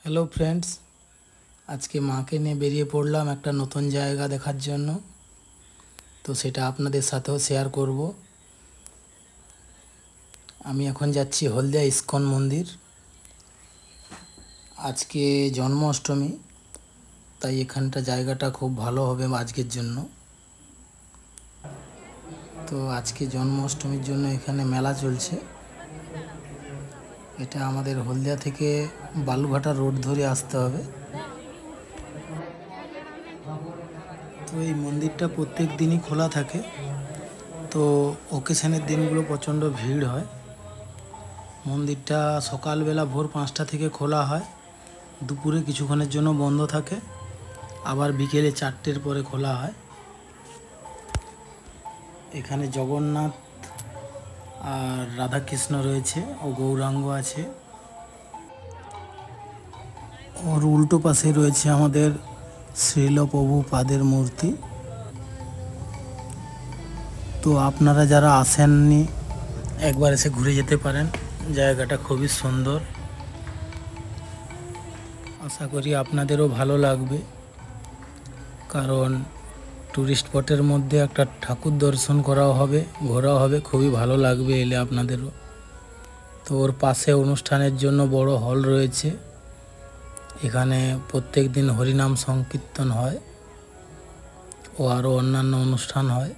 Hello friends, আজকে মাকে নিয়ে বেরিয়ে পড়লাম একটা নতুন জায়গা দেখার জন্য। তো সেটা আপনাদের সাথেও শেয়ার করব। আমি এখন যাচ্ছি হলদিয়া ইস্কন মন্দির। আজকে জন্মাষ্টমী, তাই এখানটা জায়গাটা খুব ভালো হবে আজকের জন্য। তো আজকে জন্মাষ্টমীর জন্য এখানে মেলা চলছে। এটা আমাদের হলদিয়া থেকে বালুঘাটা রোড ধরে আসতে হবে। তো এই মন্দিরটা প্রত্যেক দিনই খোলা থাকে। তো ওকেশনের দিনগুলো প্রচণ্ড ভিড় হয়। মন্দিরটা সকালবেলা ভোর 5টা থেকে খোলা হয়, দুপুরে কিছুক্ষণের জন্য বন্ধ থাকে, আবার বিকেলে 4টের পরে খোলা হয়। এখানে জগন্নাথ আর রাধাকৃষ্ণ রয়েছে ও গৌরাঙ্গ আছে। ওর উল্টো পাশে রয়েছে আমাদের শ্রীল প্রভুপাদের মূর্তি। তো আপনারা যারা আসেননি একবার এসে ঘুরে যেতে পারেন, জায়গাটা খুবই সুন্দর। আশা করি আপনাদেরও ভালো লাগবে, কারণ টুরিস্ট স্পটের মধ্যে একটা ঠাকুর দর্শন করাও হবে, ঘোরাও হবে, খুবই ভালো লাগবে এলে আপনাদেরও। তো ওর পাশে অনুষ্ঠানের জন্য বড় হল রয়েছে। এখানে প্রত্যেক দিন হরিনাম সংকীর্তন হয় ও আরও অন্যান্য অনুষ্ঠান হয়।